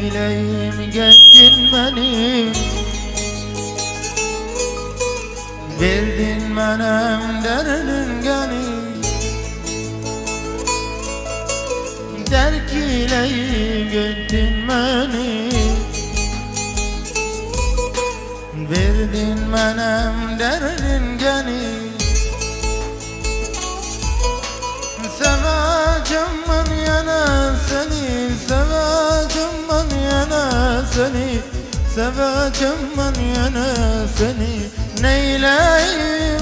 terkileyim gettin beni, verdin menem derinin geni. Terkileyim gettin beni, verdin menem derinin geni. Seveceğim ben yana seni, seveceğim ben yana seni, seveceğim ben yana seni. Neyleyim?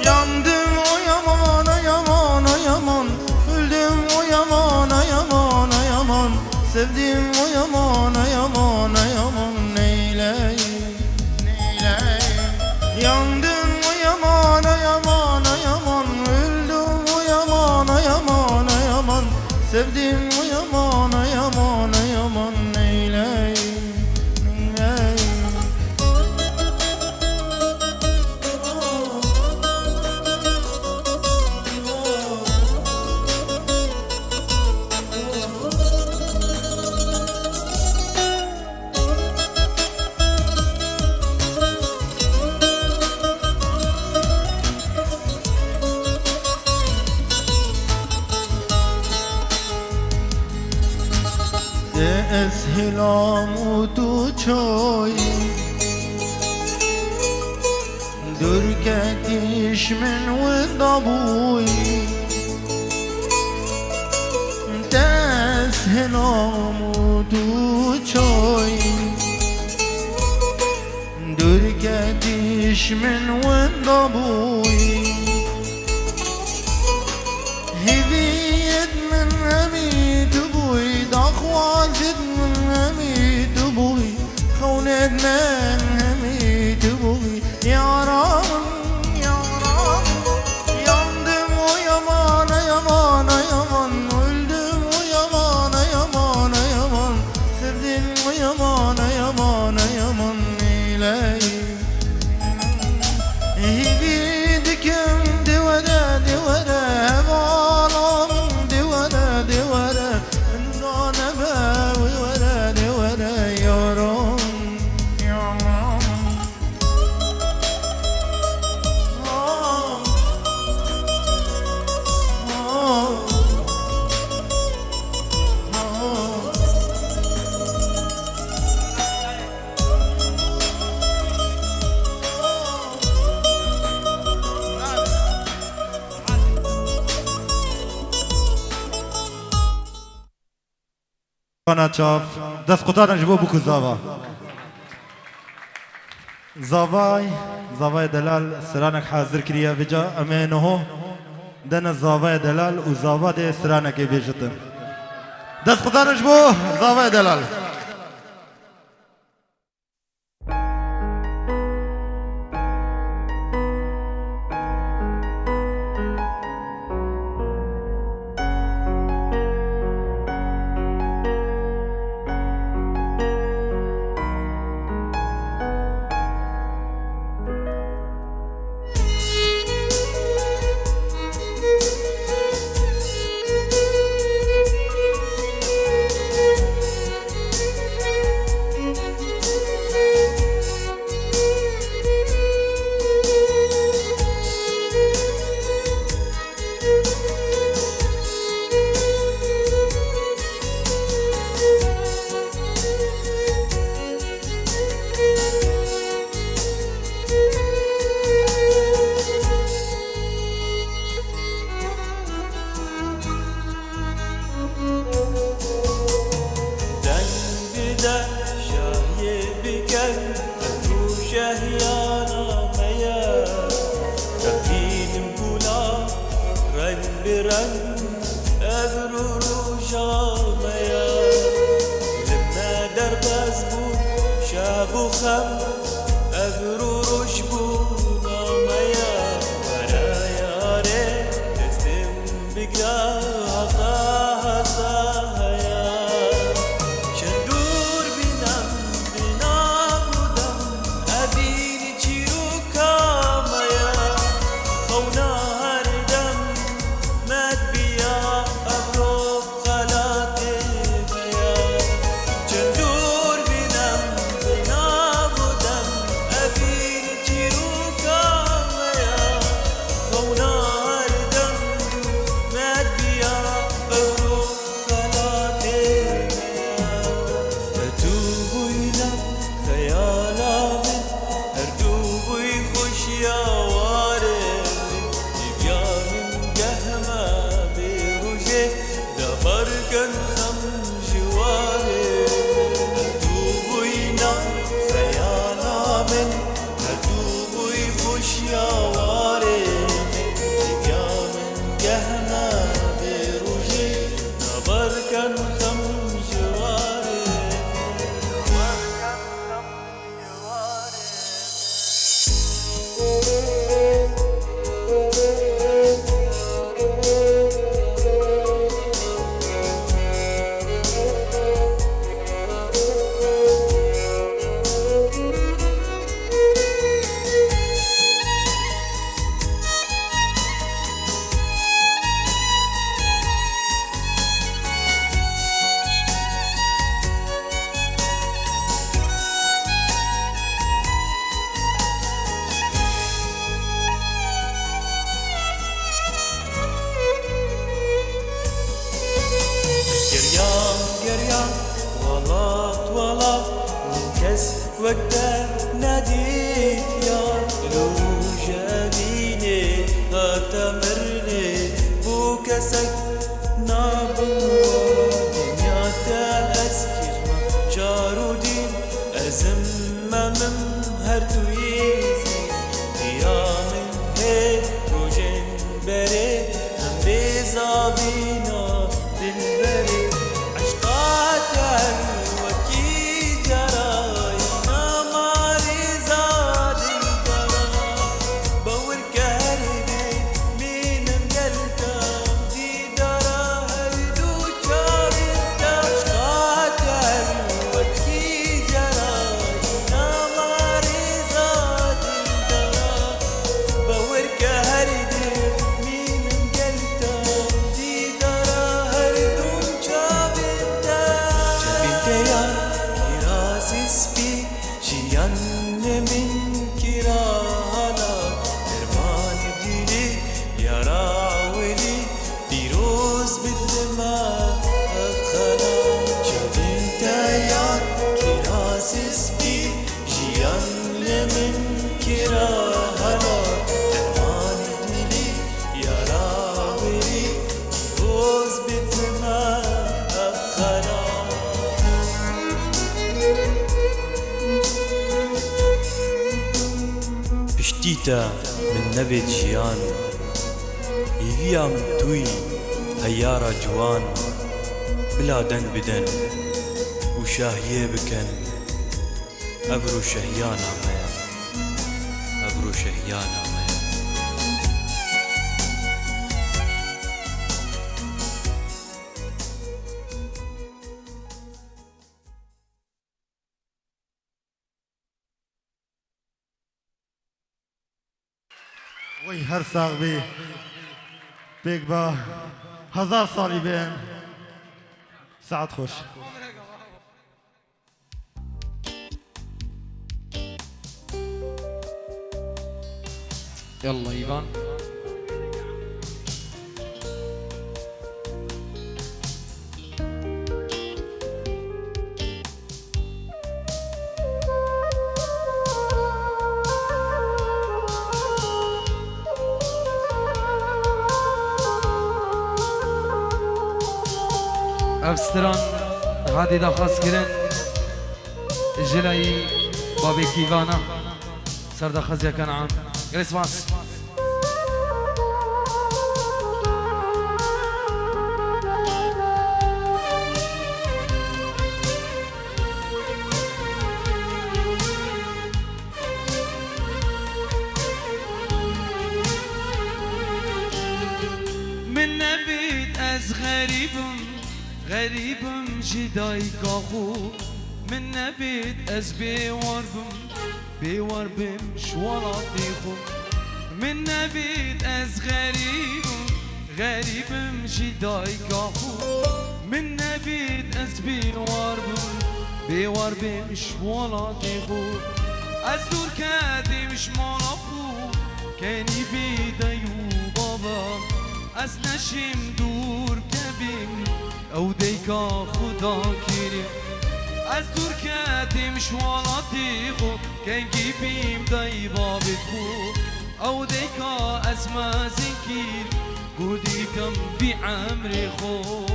Yandım o yamana yamana yaman, öldüm o yamana yamana yaman, sevdim o yamana yamana yaman. Neyleyim? Neyleyim? Yandım o yamana yamana yaman, öldüm o yamana yamana yaman, sevdim o yamana yamana yaman. Neyleyim? أسهل عمود وشوي دركتيش من والضبوي. تسهل عمود وشوي دركتيش من والضبوي. هديت من أميت بوي دخوازت من أميت بوي، خونت من أميت بوي. يا رام يا رام yandım o yamana yamana yaman, öldüm o yamana yamana yaman, sevdim o yamana yamana yaman. Neyleyim? Hibidikim divere divere, hevalam divere divere, nane divere divere. Yaram yaram Bana çaf, dest kutarın jibo bu kuzava. Zavay, zavay delal, sıranak hazır kiriye veca, amenuhu. Dene zavay delal, u zava de sıranak evejitin. Dest kutarın jibo, zavay delal. Let be وقتها ناديت يا لو جابيني غتمرني بوكسك نابوا دنيا تأسكر جارودين أزمم هرتويزي يا من هيك روجين بري هم بيزابينا دلبري عشقات بشتيتا من نبت جيان يبيا من توي هيارة جوان بلا دن بدن وشاهية بكن أبرو شهيانا ميا أبرو شهيانا ميا وی هر ساغ بی بیگ با 1000 سالی بین ساعت خوش يلا ايفان افستران هادي دا خاص كرن جلاي بابي كيفانا سردا خزيا كنعان كريسماس من نبيت از غريبم جداي كاخو من نبيت از بيواربم شوالاتي خو من نبيت از غريبم جداي كاخو من نبيت از بيواربم شوالاتي خو از دور كادي مش مالابو كاني بيدايو بابا از نشیم دور کبیم او دیکا خدا کریم از دور کدیم شوالاتی خود کنگی بیم دایی بابت خود او ديكا اسما زنكير قوديكم بعمري خو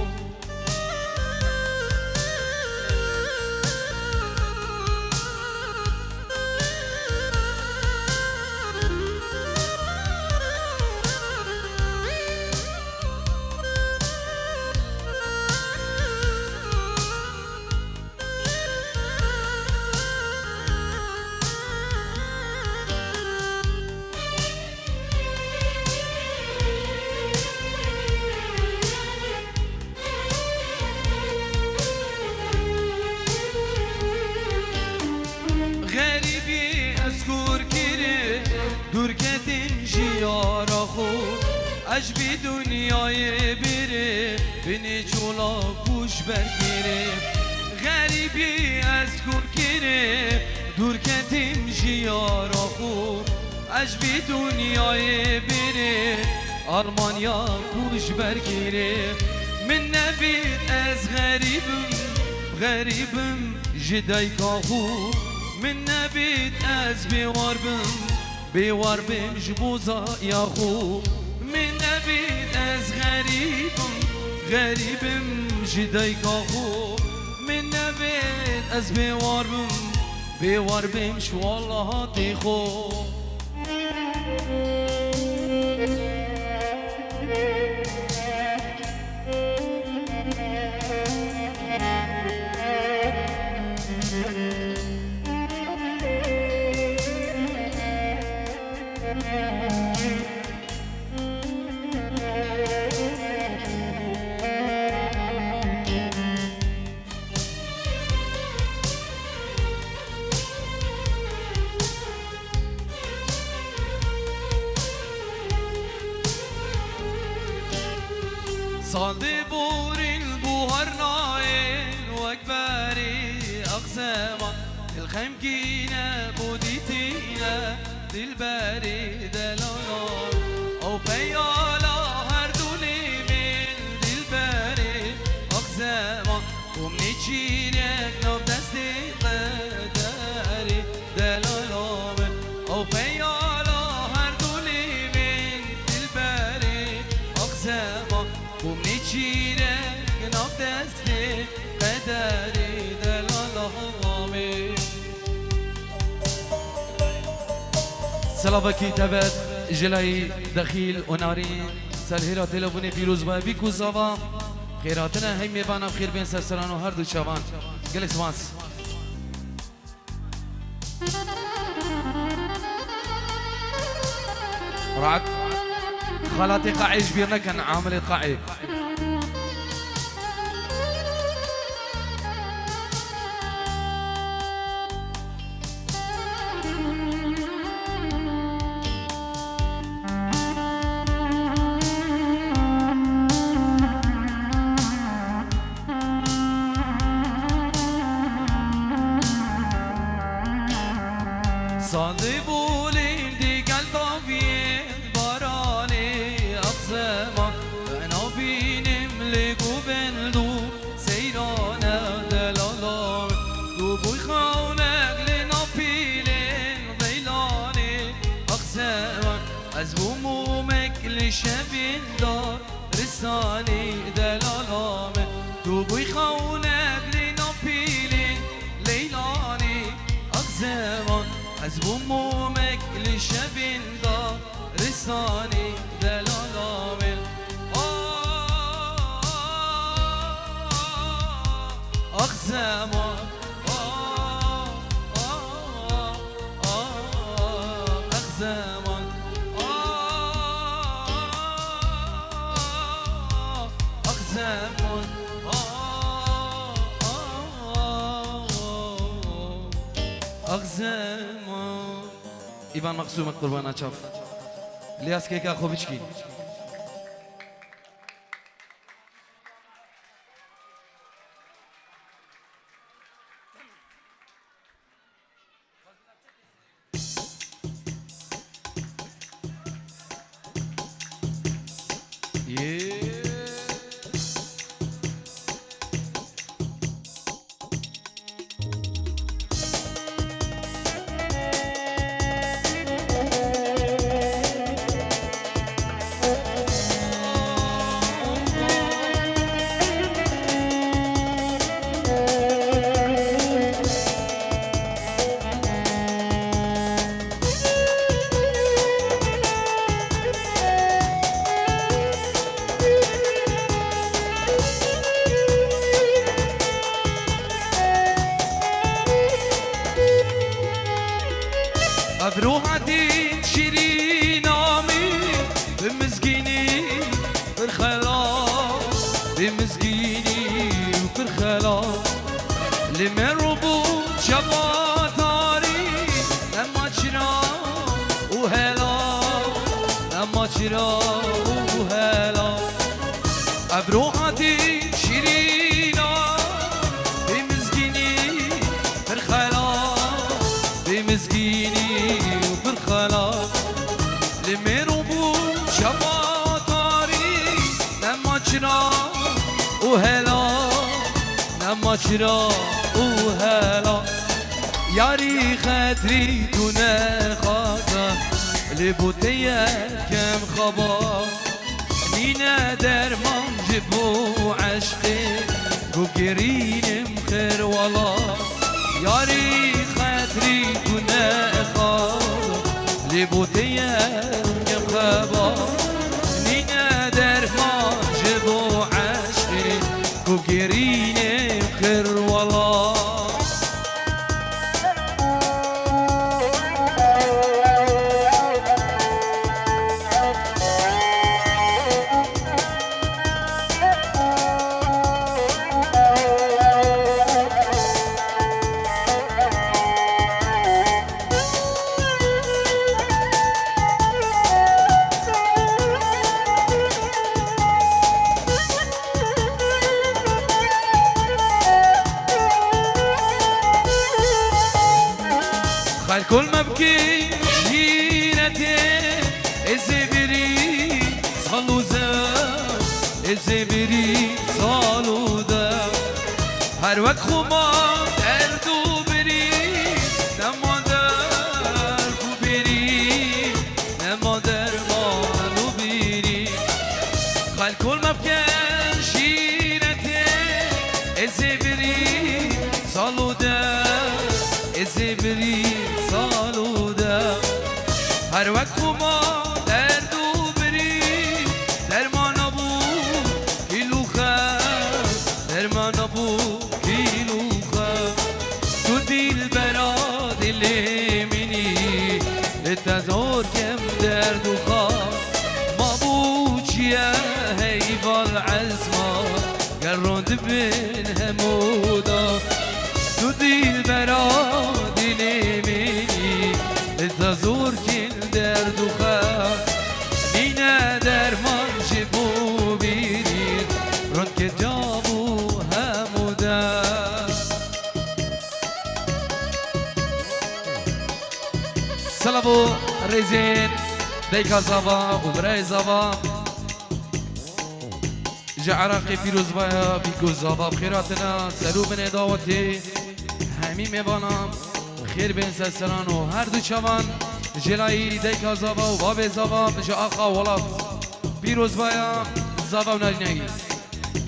اجبی دنیای بره بینی چولا کوش برگیره غریبی از کور گیره دور کتیم جیارا خوب اجبی دنیای بره آلمانیا کوش برگیره من نبید از غریبم جدای کاخو من نبید از بیوار بم جبوزا یا خوب من نبید از غریبم جدای کاخو من نبید از بیوار بم شو والله هاتی خو صادي بور البوهر ناين واكباري اقساما الخيمكينا بوديتينا دلباري دلالا او بيالا هردولي من دلباري اقساما ومني تشيلك نوب دستي قداري دلالا او بيالا هردولي من دلباري اقساما ومني تشيلك نوب دستي قداري دلالا سلامکی تبت جلای دخیل و نارین سلهیرا تلفونی پیروز با بیکو زوا خیراتنا هم میبانم خیر بین سرسران و هر دو چوان گلکس وانس رعد خالاتي قاعي جبيرنا كان عامل قاعي صادي بولين دي قلبي باراني أقسامك أنا بينم لقو بندو سيرانا دلالا دوبوي خونك لنا بيلين ضيلاني أقسامك أزبو مومك لشبين دار رساني دلالا دوبوي خونك لنا بيلين ليلاني أقسامك از بومك لشبين دار رساني دلال عامل أقسامك أقسامك أقسامك أقسامك إيبان مقسومك قربانا شاف لياس كيكا خوبيشكي نما چرا و هلا ابروحاتی شیرینا بمزگینی برخلا بمزگینی برخلا لمرو بو شباتاری نما چرا و هلا نما چرا و هلا یاری خطری تو نخواتا لبوتیه کم خبا نینه درمان جبو عشقی گو گرینم خیر والا یاری خطری تو نخواتا لبوتیه کم خبا نینه درمان جبو عشقی گو گرینم خیر والا كل ما بكي جيرتي الزبري صلوا زاو الزبري صلوا داو هر وقت خمار اردو بري نما در بري نما در مالو بري خال كل ما بكي جيرتي الزبري صلوا داو الزبري هر وقت ما درد و بری درمان ابو کیلو خم درمان ابو کیلو خم تو دیل برا دل منی لتزور کم درد و خم ما بو چیه هیوال عزما گرند بین همودا تو دیل برا دل منی لتزور کم درد و خم نینه درمان جبو بیرید رون که جابو همودن سلامو ریزین دیکا زبا و برای زبا جعراقی پیروز بایا بیگو زبا بخیراتنا سلو بن داوتی همین میبانم خیر بین سسران و هر دو چوان جلایی دیکا زبا و باب زبا جا آقا ولاد پیروز بایا زبا و نرینگی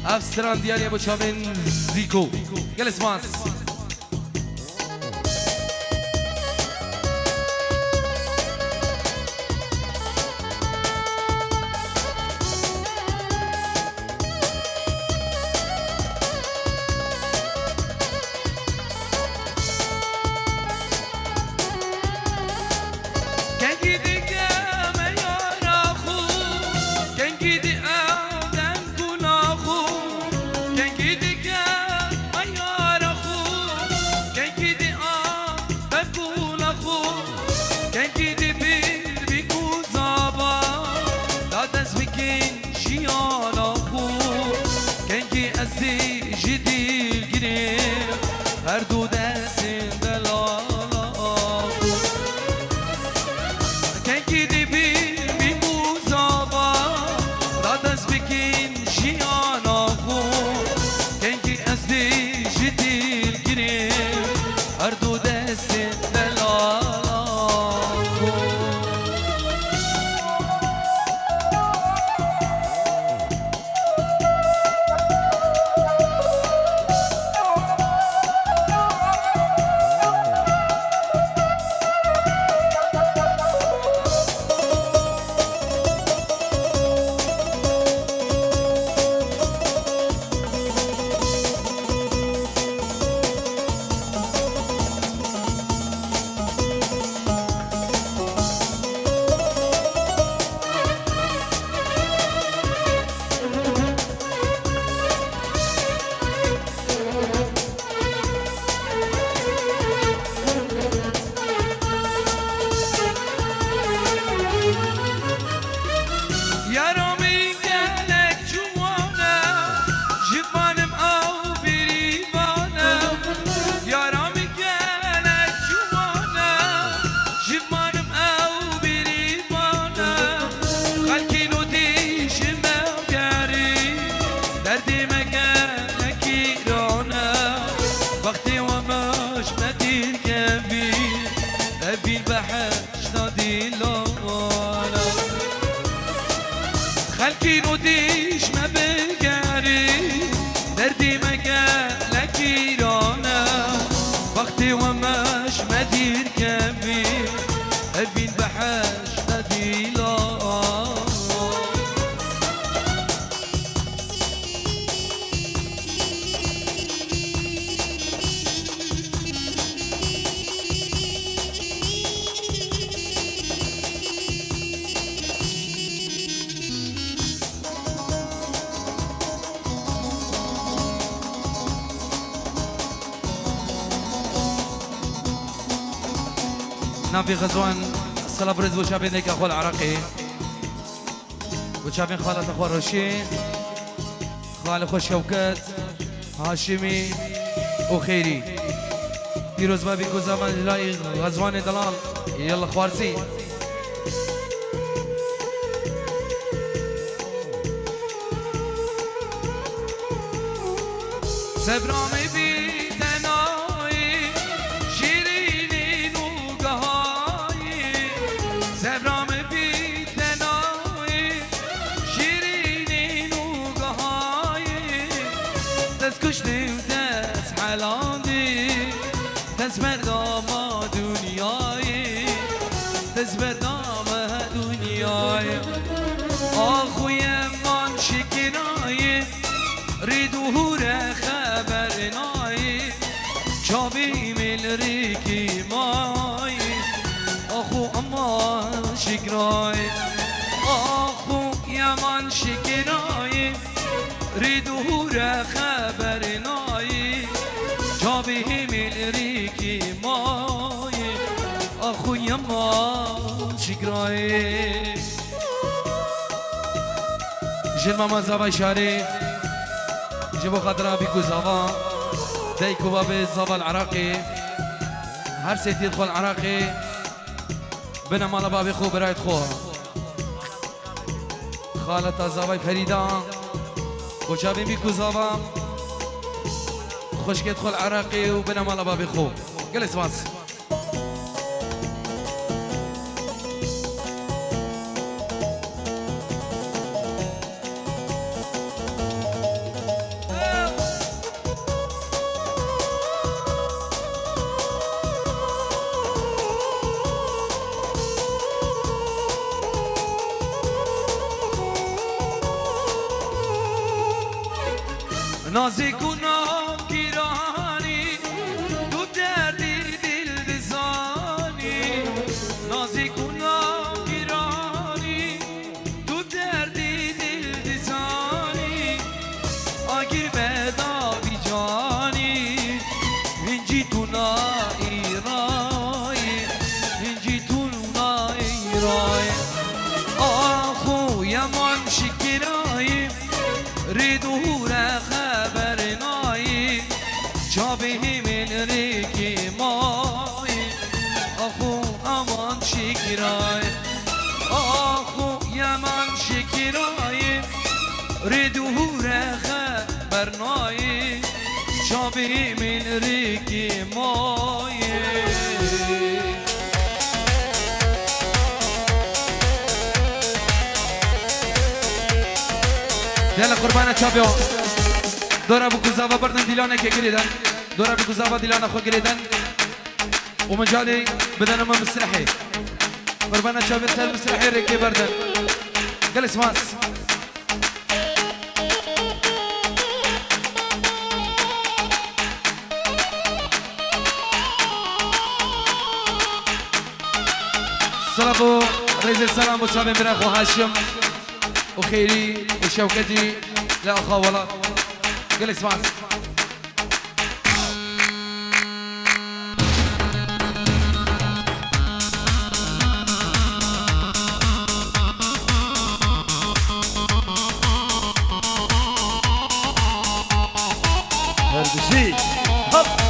افسران دیاری با چامن زیکو گل اسماس Can لیلا نافي غزوان صلاة برز وشابين ديك أخو العراقي وشابين خالة أخو الرشيد خالة أخو شوكت هاشمي وخيري بيروز بابي كوزامان لاي غزوان دلال يلا خوارزي سبرامي بي کشتی دست حلاندی دست بردام دنیای دست بردام دنیای آخوی من شکنای ریدوهور خبر نای چابی مل ریکی مای آخو اما شکنای آخو یمن شکنای ریدوهور خبر نای جابه مل ریکی مای آخوی ما شکرای جل ماما زاوای شاری جبو خاطر بيكو زاوا دايكو باب زاوا العراقي هر سيت يدخل العراقي بنا مال بابي خو برايت خو خالة زاوای فريدة وشابين بيكو زاوا خوش يدخل عراقي وبنا مال بابي خو جلس باس نازی کنم گیرانی تو دردی دل بزانی نازی کنم گیرانی تو دردی دل بزانی آگیر بدا بی جانی هنجی تو نا ایرای هنجی تو نا ایرای آخو یمان شکرای ریدو جابه من ریکی مای آخو امان شکرای آخو یمان شکرای ریدوه خبرنای جابه من ریکی مای دل قربان چابیو دورا بو گزاوا بردن دیلانه که گریدن دورا بو گزاوا دیلانه خو گریدن و مجالي بدن ما مسرحي قربانا شابت المسرحي ركي بردن جلس ماس صلابو رئيس السلام وشابين براخو هاشم وخيري وشوكتي لا أخاولات جلس معك هردشي هب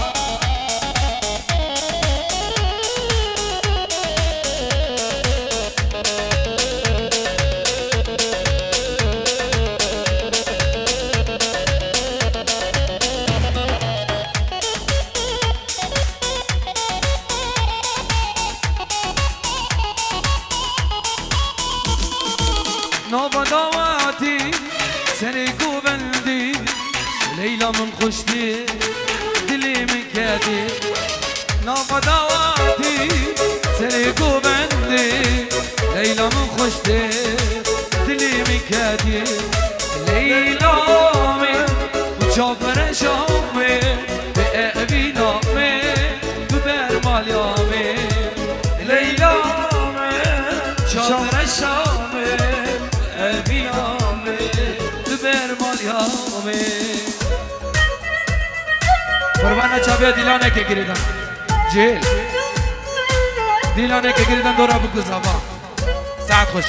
نوبداواتي سريكو بلدي ليلى من خشتي دلي من كاتي نوبداواتي سريكو بلدي ليلى من خوش دلی من کدی لیلا من وچابر شامه به اوینامه تو برمالیامه لیلا من چابر شامه به اوینامه تو برمالیامه قربان چابیا دیلانه که گریدن جیل دیلانه که گریدن دورا بگو زبا ساعت خوش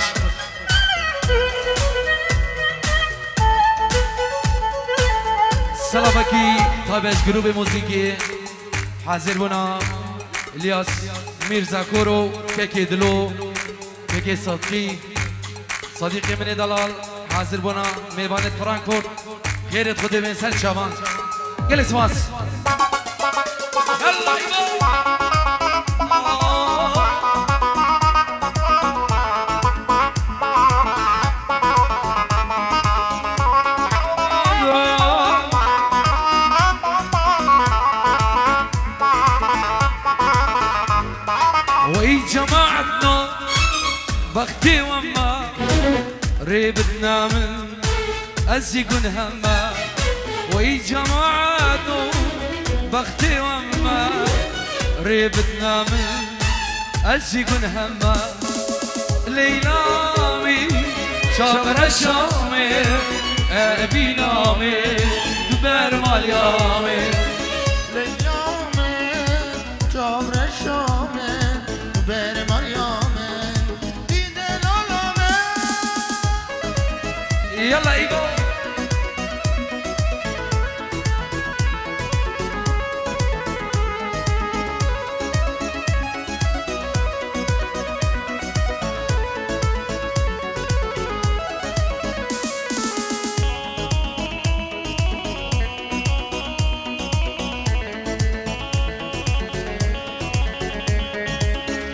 سلامکی تابش گروه موسیقی حاضر بنا الیاس میرزا کورو ککی دلو ککی صدقی صدیقی من دلال حاضر بنا میبانت فرانکفورت خیرت خود من سر شوان گل اسماس يلا وي جماعتنا بختي وما ريبتنا من أزيقون هما وي جماعتنا بختي وما ريبتنا من أزيقون هما ليلامي شابر الشامي أبي نامي دبر ماليامي ليلامي شابر الشامي دبر ماليامي دي دلالامي يلا ايجو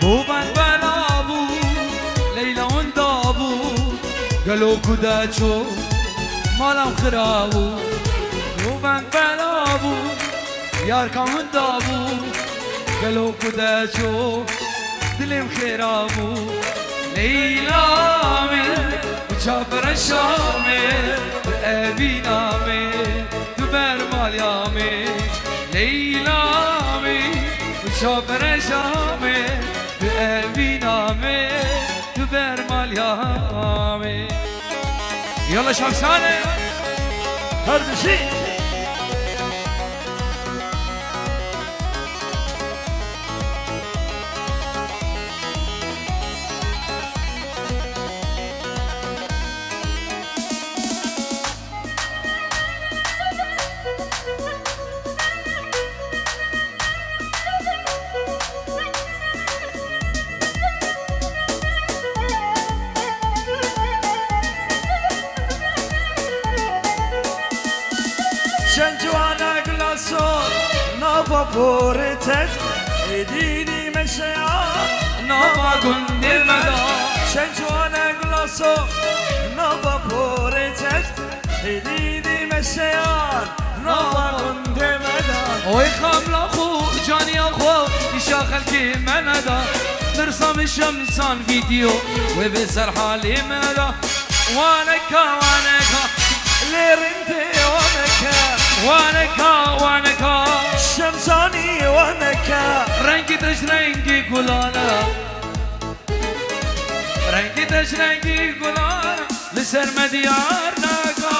بوبان بلابو ليلى وندابو قالوا كداتشو مالام خرابو بوبان بلابو ياركا وندابو قالوا كداتشو دلم خرابو ليلى من وشابر الشامي بأبي نامي دبر ماليامي ليلى من وشابر الشامي بأبي نامي دبر ماليامي يلا شمسانة هردشي شنجوانا قلاسون نوبا بورتك ايديني مشيا نوبا قندي مدى شنجوانا قلاسون نوبا بورتك ايديني مشيا نوبا قندي مدى وي خام لاخو جاني اخو يشاخل كي مندا نرسم الشمسان فيديو وبسر حالي مندا وانكا وانكا ليرنتي وانكا وانكا شمساني وانكا رنگی تش رنگی گلانا رنگی تش رنگی گلانا لسر مدیار نگا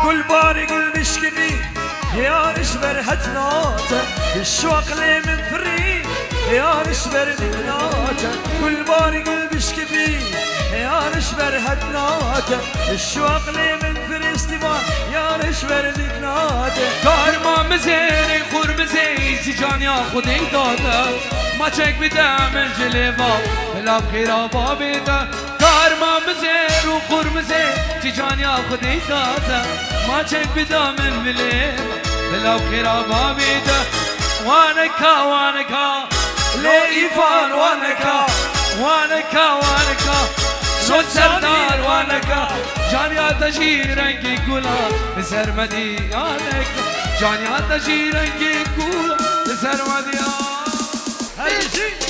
كل باري قل بشكني يا نشبر هتناتا الشوق لي من فري يا نشبر ذكناتا كل باري قل بشكني يا نشبر هتناتا الشوق لي من فري استبان يا نشبر ذكناتا کارما مزین خور مزین چی جان یا خودی داده ما چک بیدم جلیوا بلا خیرا با بیده کارما مزین و خور مزین چی جان یا خودی داده ما چک بیدم بلا خیرا با بیده وانکا ليفان وانكا وانكا وانكا شو سردار وانكا جانيا تجي رنگي كولا بسر مديانك جانيا تجي رنگي كولا بسر مديانك هيجي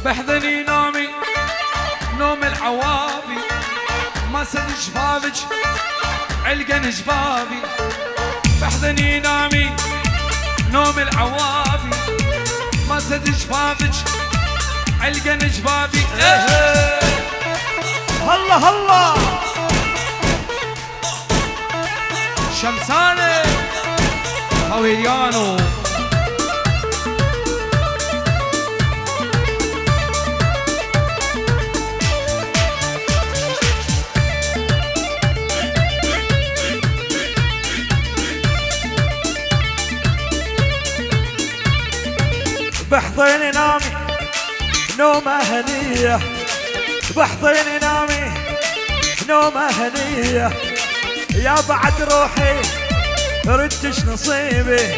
بحذني نومي نوم العوابي ما سد شفافج علقن شفافي بحذني نومي نوم العوابي ما سد شفافج علقن شفافي هلا هلا شمسانة هويريانو بحضيني نامي نومة هنية بحضيني نامي نومة هنية يا بعد روحي ردش نصيبي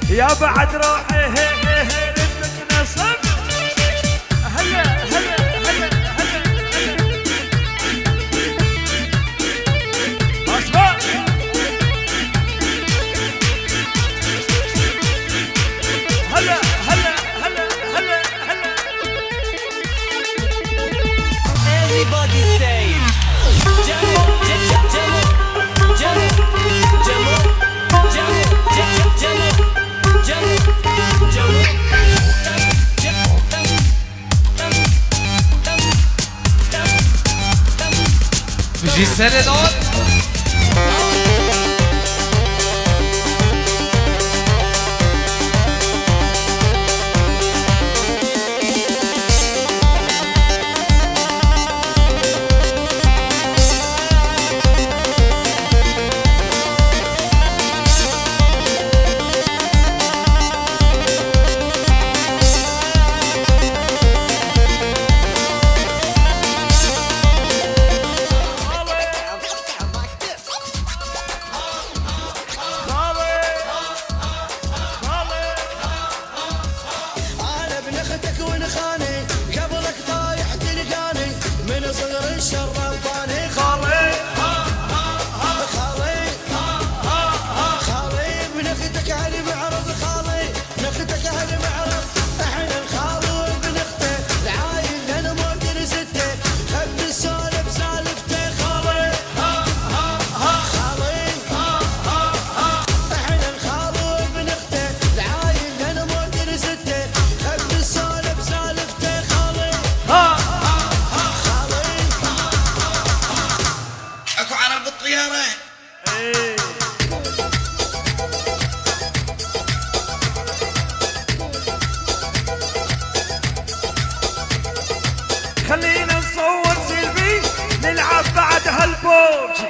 يا بعد روحي ردش نصيبي هلا هلا هلا هلا أصبر هلا هلا هلا هلا هلا Everybody say Jamo, Jamo, Jamo, Jamo, Jamo, Jamo, Jamo, بيجي السنة دول الطيارة ايه خلينا نصور سيلفي نلعب بعد هالبوبجي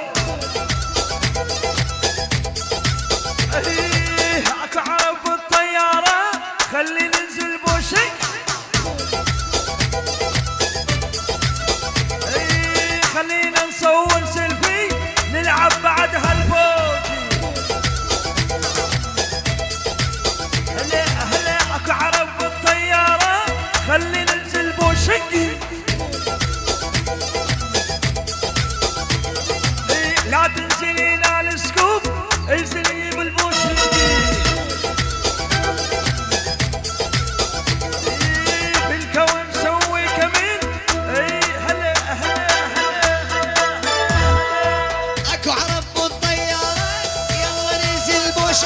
ايه اتعب بالطيارة خلي ننزل بوشك ايه خلينا نصور سيلفي نلعب بعد هالبوبجي هلا اكو عرب بالطيارة خلي ننزل بوشك لا تنزلين على السكوب انزلي بالبوشنجي بالكون مسوي كمين اي هلا اكو عرب بالطيارة يلا ننزل بوش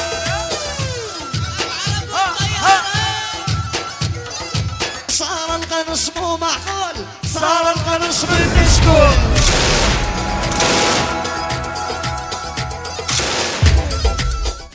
صار القنص مو معقول صار القنص بالديسكو